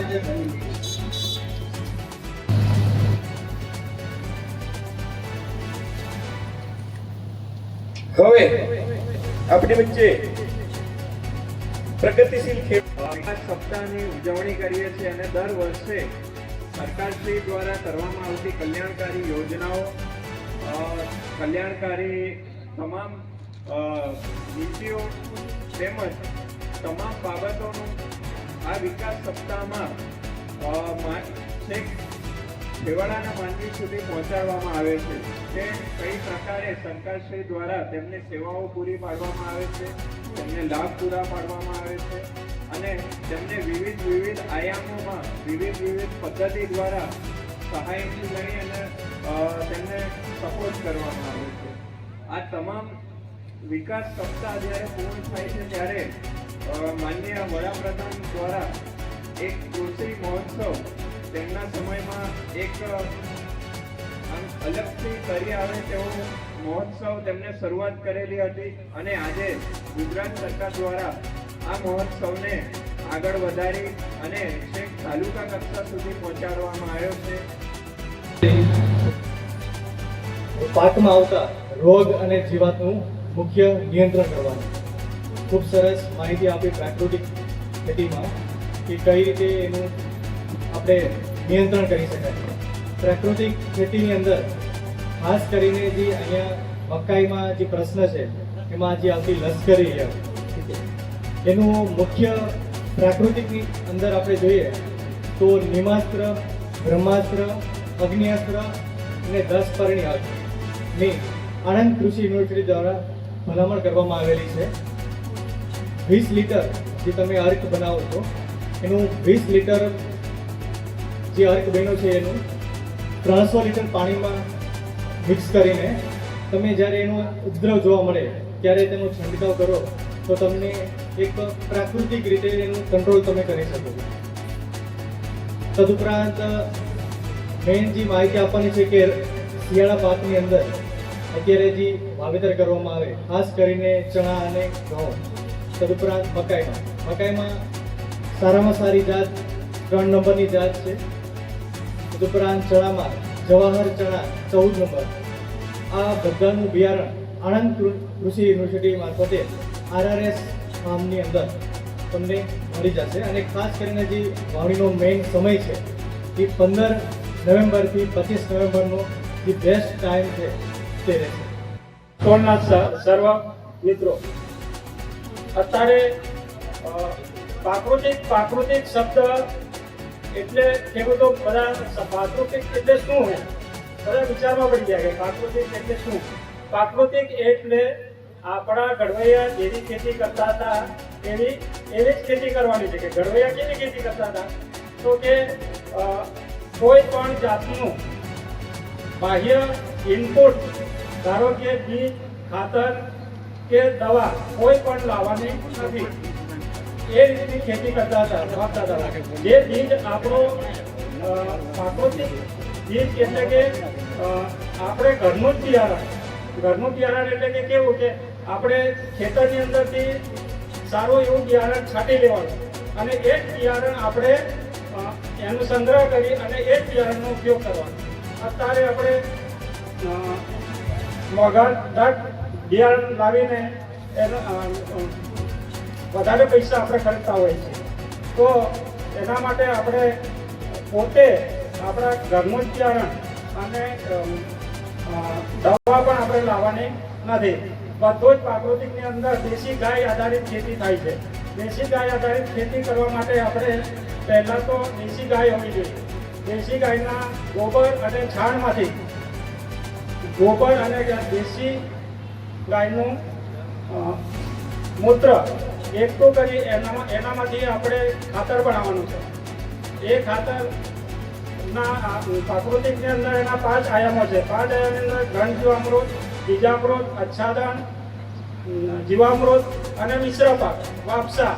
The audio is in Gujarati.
આજે બની છે। હવે આપણી વચ્ચે પ્રગતિશીલ ખેડૂત સપ્તાહની ઉજવણી કરીએ છીએ અને દર વર્ષે સરકારશ્રી દ્વારા કરવામાં આવતી કલ્યાણકારી યોજનાઓ, કલ્યાણકારી તમામ નીતિઓ તેમજ તમામ બાબતોનું આ વિકાસ સપ્તાહમાં છેવાડાના માનવી સુધી પહોંચાડવામાં આવે છે કે કઈ પ્રકારે સરકારશ્રી દ્વારા તેમને સેવાઓ પૂરી પાડવામાં આવે છે, તેમને લાભ પૂરા પાડવામાં આવે છે અને તેમને વિવિધ આયામોમાં વિવિધ પદ્ધતિ દ્વારા સહાયથી લઈ અને તેમને સપોર્ટ કરવામાં આવે છે। આ તમામ વિકાસ સપ્તાહ જ્યારે પૂર્ણ થાય છે ત્યારે માનનીય વડાપ્રધાન દ્વારા એક કૃષિ મહોત્સવ તેમના સમયમાં એક અલગથી કરી આવે તેવો મહોત્સવ તેમને શરૂઆત કરેલી હતી અને આજે ગુજરાત સરકાર દ્વારા આ મહોત્સવને આગળ વધારી અને છેક તાલુકા કક્ષા સુધી પહોંચાડવામાં આવ્યો છે। પાકમાં આવતા રોગ અને જીવાતનું મુખ્ય નિયંત્રણ કરવાનું ખૂબ સરસ માહિતી આપી પ્રાકૃતિક ખેતીમાં કે કઈ રીતે એનું આપણે નિયંત્રણ કરી શકાય। પ્રાકૃતિક ખેતીની અંદર ખાસ કરીને જે અહીંયા મકાઈમાં જે પ્રશ્ન છે એમાં જે આવતી લશ્કરી એનું મુખ્ય પ્રાકૃતિકની અંદર આપણે જોઈએ તો નિમાસ્ત્ર, બ્રહ્માસ્ત્ર, અગ્નિઅસ્ત્ર અને 10 પરણીની આણંદ કૃષિ યુનિવર્સિટી દ્વારા ભલામણ કરવામાં આવેલી છે। 20 લીટર જે તમે અર્ક બનાવો છો એનું 20 લીટર જે અર્ક બન્યો છે એનું 300 લીટર પાણીમાં મિક્સ કરીને તમે જ્યારે એનો ઉપદ્રવ જોવા મળે ત્યારે તેનો છંટકાવ કરો તો તમને એક પ્રાકૃતિક રીતે એનું કંટ્રોલ તમે કરી શકો છો। તદુપરાંત મેઇન જે માહિતી આપવાની છે કે શિયાળા પાકની અંદર અત્યારે જે વાવેતર કરવામાં આવે ખાસ કરીને ચણા અને ઘઉં, તદુપરાંત મકાઈમાં સારામાં સારી જાત 3 નંબરની જાત છે। તદુપરાંત ચણામાં જવાહર ચણા 14 નંબર। આ બધાનું બિયારણ આણંદ કૃષિ યુનિવર્સિટી મારફતે RRS ફાર્મની અંદર તમને મળી જશે અને ખાસ કરીને જે વાવણીનો મેઇન સમય છે એ 15 નવેમ્બરથી 25 નવેમ્બરનો જે બેસ્ટ ટાઈમ છે તે રહેશે। સોમનાથ સર્વ મિત્રો, અત્યારે પ્રાકૃતિક શબ્દ એટલે ખેડૂતો બધા પ્રાકૃતિક એટલે શું હોય બધા વિચારમાં પડી ગયા કે પ્રાકૃતિક એટલે શું। પ્રાકૃતિક એટલે આપણા ઘડવૈયા જેવી ખેતી કરતા હતા એવી જ ખેતી કરવાની છે। કે ઘડવૈયા કેવી ખેતી કરતા હતા તો કે કોઈ પણ જાતનું બાહ્ય ઇનપુટ ધારો કે બીજ, ખાતર કે દવા કોઈ પણ લાવવાની નથી, એ રીતની ખેતી કરતા હતા। જે બીજ આપણો પ્રાકૃતિક બીજ એટલે કે આપણે ઘરનું જ બિયારણ એટલે કે કેવું કે આપણે ખેતરની અંદરથી સારું એવું બિયારણ છાંટી લેવાનું અને એ જ બિયારણ આપણે એનો સંગ્રહ કરી અને એ જ બિયારણનો ઉપયોગ કરવાનો। અત્યારે આપણે મોંઘા બિયારણ લાવીને એનો વધારે પૈસા આપણે ખર્ચતા હોય છે, તો એના માટે આપણે પોતે આપણા ઘરનું જ બિયારણ અને દવા પણ આપણે લાવવાની નથી। બધું જ પ્રાકૃતિકની અંદર દેશી ગાય આધારિત ખેતી થાય છે। દેશી ગાય આધારિત ખેતી કરવા માટે આપણે પહેલાં તો દેશી ગાય હોવી જોઈએ। દેશી ગાયના ગોબર અને છાણમાંથી ગોબર અને દેશી ગાયનું મૂત્ર એકઠું કરી એનામાંથી આપણે ખાતર બનાવવાનું છે। એ ખાતરના પ્રાકૃતિકની અંદર એના 5 આયામો છે। 5 આયામની અંદર ઘન જીવામૃત, બીજામૃત, આચ્છાદન, જીવામૃત અને મિશ્ર પાક વાપસા